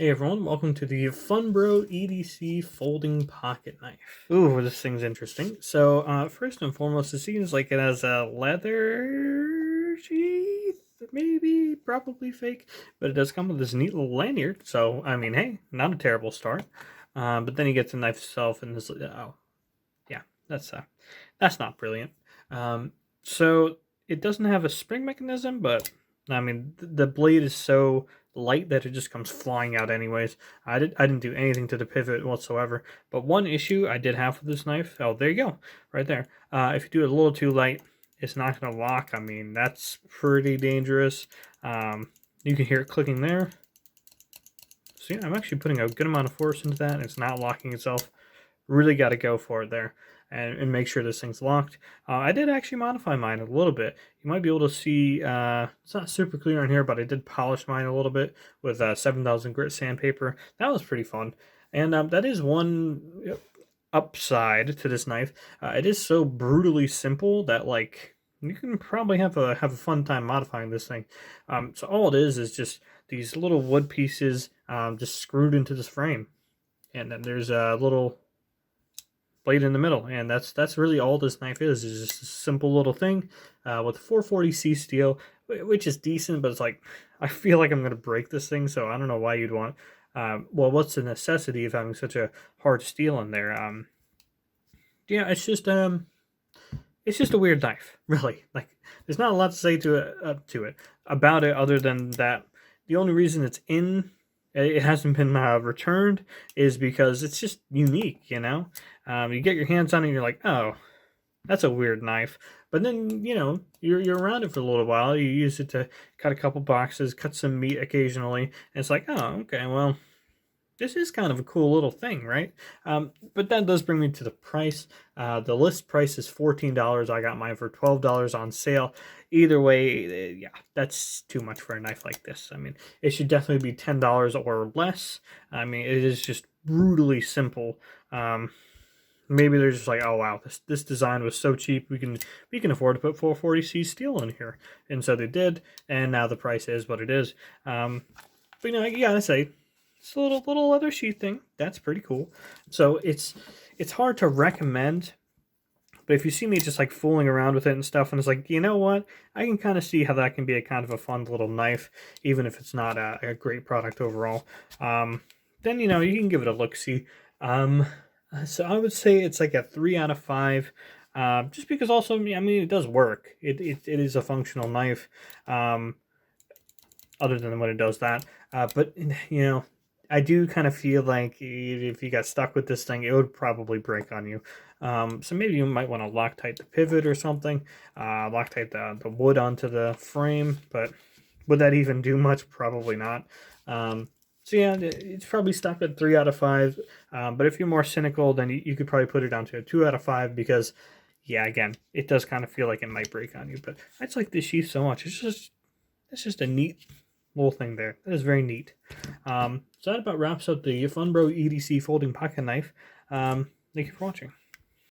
Hey everyone, welcome to the FUNBRO EDC folding pocket knife. Ooh, this thing's interesting. So, first and foremost, it seems like it has a leather sheath, maybe, probably fake, but it does come with this neat little lanyard. So, I mean, hey, not a terrible start. But then you get the knife itself, and this, oh, yeah, that's not brilliant. So it doesn't have a spring mechanism, but I mean, the blade is so light that it just comes flying out anyways. I didn't do anything to the pivot whatsoever. But one issue I did have with this knife, oh, there you go, right there. If you do it a little too light, it's not going to lock. I mean, that's pretty dangerous. You can hear it clicking there. See, I'm actually putting a good amount of force into that. It's not locking itself. Really got to go for it there and make sure this thing's locked. I did actually modify mine a little bit. You might be able to see, it's not super clear on here, but I did polish mine a little bit with 7000 grit sandpaper. That was pretty fun. And that is one upside to this knife. It is so brutally simple that, like, you can probably have a fun time modifying this thing. So all it is just these little wood pieces just screwed into this frame. And then there's a little blade in the middle, and that's really all this knife is just a simple little thing with 440C steel, which is decent, but it's like, I feel like I'm going to break this thing, so I don't know why you'd want, well, what's the necessity of having such a hard steel in there? Yeah, it's just a weird knife, really. Like, there's not a lot to say to it about it other than that the only reason it hasn't been returned is because it's just unique, you know? You get your hands on it and you're like, oh, that's a weird knife. But then, you know, you're around it for a little while. You use it to cut a couple boxes, cut some meat occasionally. And it's like, oh, okay, well, this is kind of a cool little thing, right? But that does bring me to the price. The list price is $14. I got mine for $12 on sale. Either way, yeah, that's too much for a knife like this. I mean, it should definitely be $10 or less. I mean, it is just brutally simple. Maybe they're just like, oh wow, this design was so cheap, we can afford to put 440C steel in here, and so they did, and now the price is what it is. But you know, you gotta say, it's a little leather sheath thing. That's pretty cool. So it's hard to recommend, but if you see me just like fooling around with it and stuff, and it's like, you know what, I can kind of see how that can be a kind of a fun little knife, even if it's not a great product overall. Then you know you can give it a look. See. So I would say it's like a 3 out of 5. Just because also, I mean, it does work. It is a functional knife. Other than when it does that. But you know, I do kind of feel like if you got stuck with this thing, it would probably break on you. So maybe you might want to Loctite the pivot or something. Loctite the wood onto the frame. But would that even do much? Probably not. So yeah, it's probably stuck at 3 out of 5. But if you're more cynical, then you could probably put it down to a 2 out of 5 because, yeah, again, it does kind of feel like it might break on you. But I just like this sheath so much. It's just a neat little thing there. That is very neat. So that about wraps up the FUNBRO EDC folding pocket knife. Thank you for watching.